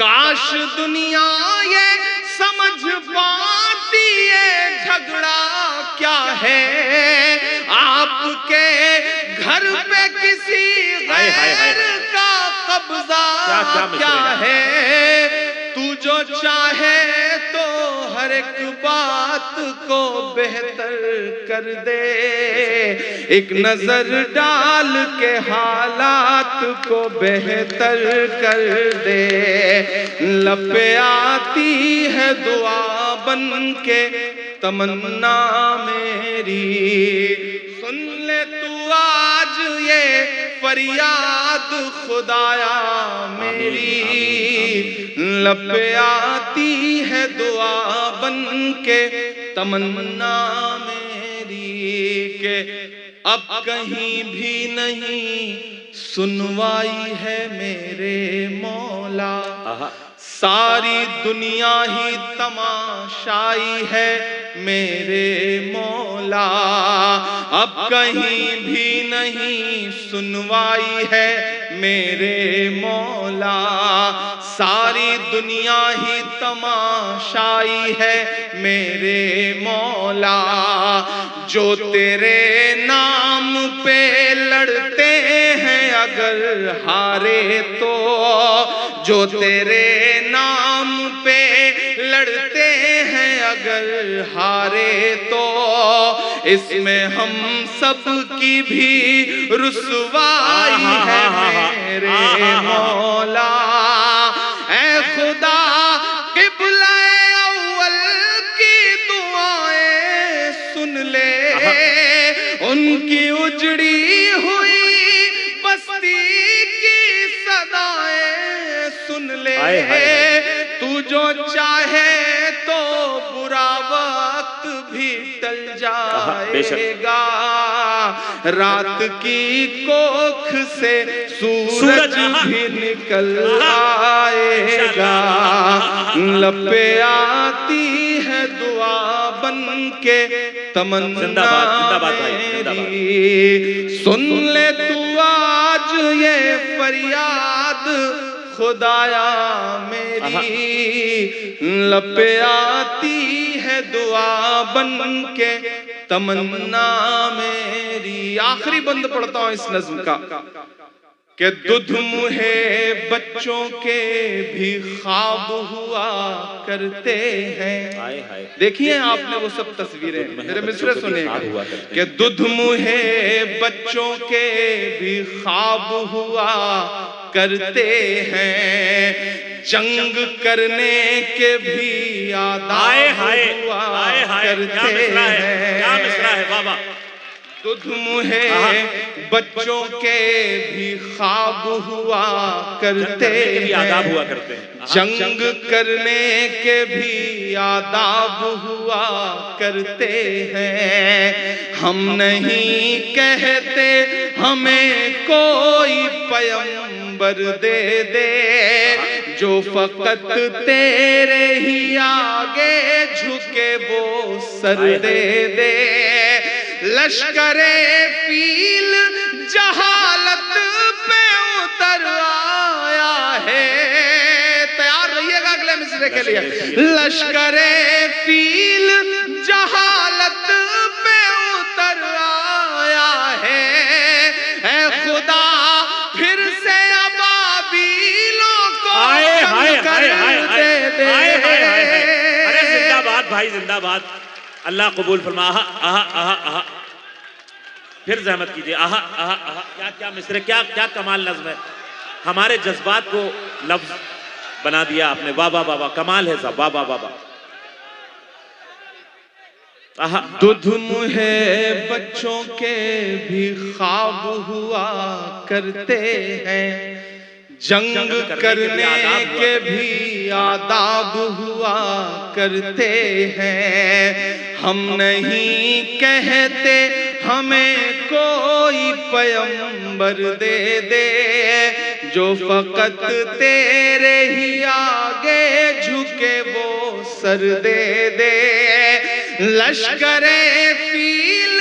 کاش دنیا یہ سمجھ پاتی ہے جھگڑا کیا ہے، آپ کے گھر پہ کسی غیر کا قبضہ کیا ہے۔ تو جو چاہے تو ہر ایک بات کو بہتر کر دے، ایک نظر ڈال کے حالات کو بہتر کر دے۔ لب پہ آتی ہے دعا بن کے تمنا میری، سن لے تو آج یہ فریاد خدایا میری۔ لب پہ آتی ہے دعا بن کے تمنا میری، کہ اب کہیں بھی نہیں سنوائی ہے میرے مولا، ساری دنیا ہی تماشائی ہے میرے مولا۔ اب کہیں بھی نہیں سنوائی ہے میرے مولا، ساری دنیا ہی تماشائی ہے میرے مولا۔ جو تیرے نام پہ لڑتے ہیں اگر ہارے تو، جو تیرے نام پہ لڑتے ہیں اگر ہارے تو، اس میں ہم سب کی بھی رسوائی ہے میرے مولا۔ اے خدا قبلہ اول کی دعائیں سن لے، ان کی اجڑی ہوئی بستی کی صدائیں سن لے۔ تو جو چاہے تو برا وقت بھی ٹل جائے گا، رات کی کوکھ سے سورج بھی نکل آئے گا۔ لب پہ آتی ہے دعا بن کے تمنا میری، سن لے تو آج یہ فریاد خدایا میری۔ لب پہ آتی ہے دعا بن کے تمنا میری۔ آخری بند پڑھتا ہوں اس نظم کا، کہ دودھ منہے بچوں کے بھی خواب ہوا کرتے ہیں۔ دیکھیے آپ نے وہ سب تصویریں، میرے مصرے سنیں گا، کہ دودھ منہے بچوں کے بھی خواب ہوا کرتے ہیں، جنگ کرنے کے بھی آداب ہوا کرتے ہیں۔ دودھ منہے بچوں کے بھی خواب ہوا کرتے ہیں، جنگ کرنے کے بھی آداب ہوا کرتے ہیں۔ ہم نہیں کہتے ہمیں کوئی پیغمبر دے دے، جو فقط تیرے ہی آگے جھکے وہ سر دے دے۔ لشکر فیل جہالت پہ اتر آیا ہے، تیار رہیے گا اگلے مصرے کے لیے۔ لشکر فیل جہالت پہ اتر آیا ہے، اے خدا پھر سے ابابیلوں کو کر دے دے۔ ارے زندہ باد بھائی، زندہ باد، اللہ قبول فرما۔ آہا آہا آہا آہا، پھر زحمت کیجئے۔ آہا آہا آہا، کیا کیا مصرے، کیا کمال نظم ہے، ہمارے جذبات کو لفظ بنا دیا آپ نے۔ واہ واہ واہ، کمال ہے صاحب، واہ واہ واہ۔ دودھ منہے بچوں کے بھی خواب ہوا کرتے ہیں، جنگ کرنے کے بھی آداب ہوا کرتے ہیں۔ ہم نہیں کہتے ہمیں کوئی پیغمبر دے دے، جو فقط تیرے ہی آگے جھکے وہ سر دے دے۔ لشکر فیل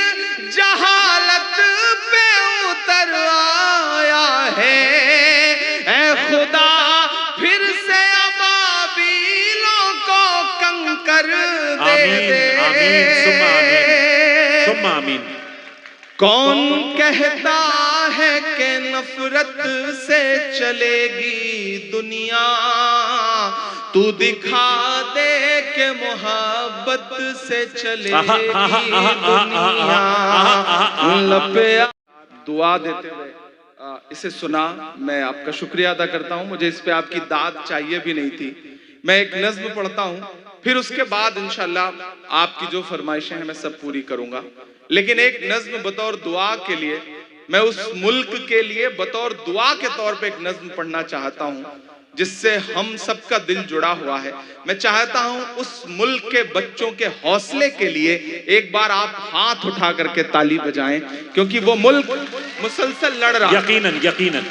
جہالت پہ اتر آیا ہے، اے خدا پھر سے اب کر دے دے آمین ثم آمین ثم آمین. کون کہتا ہے کہ نفرت سے چلے گی دنیا، تو دکھا دے کہ محبت سے چلے گی دنیا. لپیا دعا دیتے ہوئے اسے سنا، میں آپ کا شکریہ ادا کرتا ہوں. مجھے اس پہ آپ کی داد چاہیے بھی نہیں تھی. میں ایک نظم پڑھتا ہوں، پھر اس کے بعد انشاءاللہ آپ کی جو فرمائشیں ہیں میں سب پوری کروں گا. لیکن ایک نظم بطور دعا کے لیے، میں اس ملک کے لیے بطور دعا کے طور پہ ایک نظم پڑھنا چاہتا ہوں جس سے ہم سب کا دل جڑا ہوا ہے. میں چاہتا ہوں اس ملک کے بچوں کے حوصلے کے لیے ایک بار آپ ہاتھ اٹھا کر کے تالی بجائیں، کیونکہ وہ ملک مسلسل لڑ رہا ہے. یقیناً یقیناً.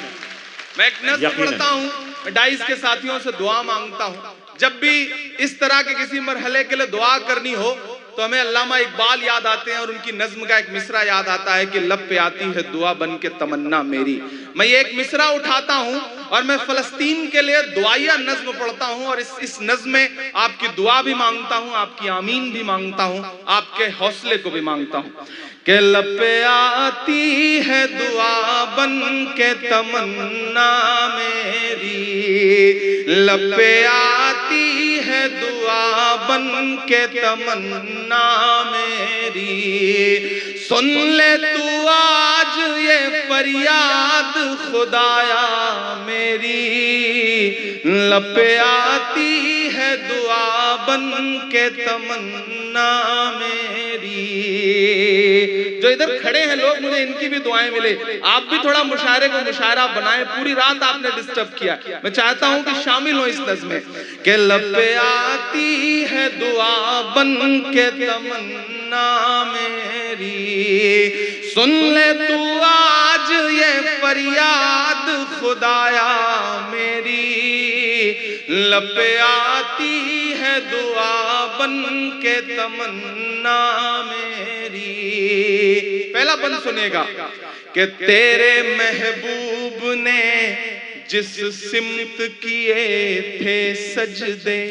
میں ایک نظم پڑھتا ہوں، میں ڈائز کے ساتھیوں سے دعا مانگتا ہوں. جب بھی اس طرح کے کسی مرحلے کے لیے دعا کرنی ہو تو ہمیں علامہ اقبال یاد آتے ہیں اور ان کی نظم کا ایک مصرع یاد آتا ہے کہ لب پہ آتی ہے دعا بن کے تمنا میری. میں یہ ایک مصرع اٹھاتا ہوں اور میں فلسطین کے لیے دعائیہ نظم پڑھتا ہوں، اور اس نظم میں آپ کی دعا بھی مانگتا ہوں، آپ کی آمین بھی مانگتا ہوں، آپ کے حوصلے کو بھی مانگتا ہوں. کہ لب پہ آتی ہے دعا بن کے تمنا میری، لب پہ آتی ہے دعا بن کے تمنا میری. سن لے تو آج یہ فریاد خدایا میری، لب پہ آتی ہے دعا بن کے تمنا میری. جو ادھر کھڑے ہیں لوگ، مجھے ان کی بھی دعائیں ملے. آپ بھی تھوڑا مشاعرے کو مشاعرہ بنائیں. پوری رات آپ نے ڈسٹرب کیا، میں چاہتا ہوں کہ شامل ہوں اس نظم میں. کہ لب پہ آتی ہے دعا بن کے تمنا میری، سن لے تو آج یہ فریاد خدایا میری، لب پہ آتی ہے دعا بن کے تمنا میری. پہلا بند سنیے گا کہ تیرے محبوب نے جس سمت کیے تھے سجدے،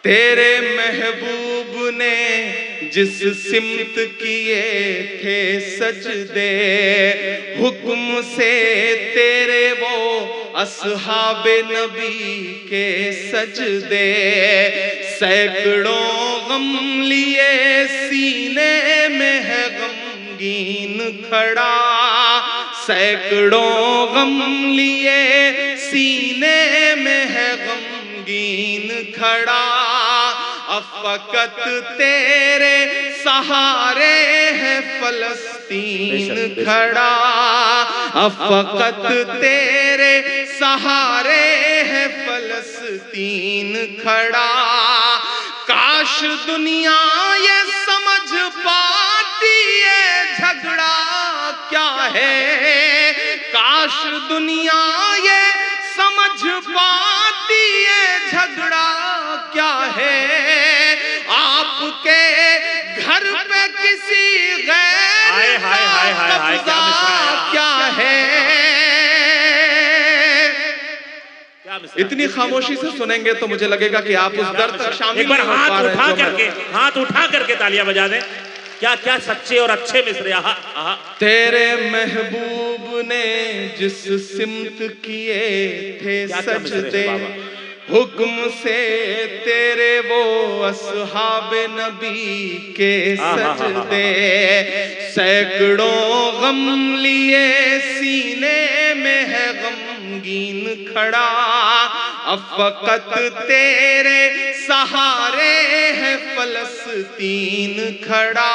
تیرے محبوب نے جس سمت کیے تھے سجدے، حکم سے تیرے وہ اصحاب نبی کے سجدے، سینکڑوں غم لیے سینے میں ہے غمگین کھڑا، سینکڑوں غم لیے سینے میں ہے غمگین کھڑا. فقط تیرے سہارے ہے فلسطین کھڑا، فقط تیرے سہارے ہے فلسطین کھڑا. کاش دنیا یہ سمجھ پاتی ہے جھگڑا کیا ہے، کاش دنیا یہ سمجھ پاتی ہے جھگڑا کیا ہے. آپ کے گھر پہ کسی غیر کا قبضہ کیا ہے. اتنی خاموشی سے سنیں گے تو مجھے لگے گا کہ آپ اس درد تک شامل نہیں ہو پا رہے ہیں. ہاتھ اٹھا کر کے تالیاں بجا دیں. کیا کیا سچے اور اچھے مصرے. تیرے محبوب نے جس سمت کیے تھے سجدے، حکم سے تیرے وہ اصحاب نبی کے سجدے، سینکڑوں غم لیے سینے میں ہے غمگین کھڑا، فقط تیرے سہارے ہے فلسطین کھڑا.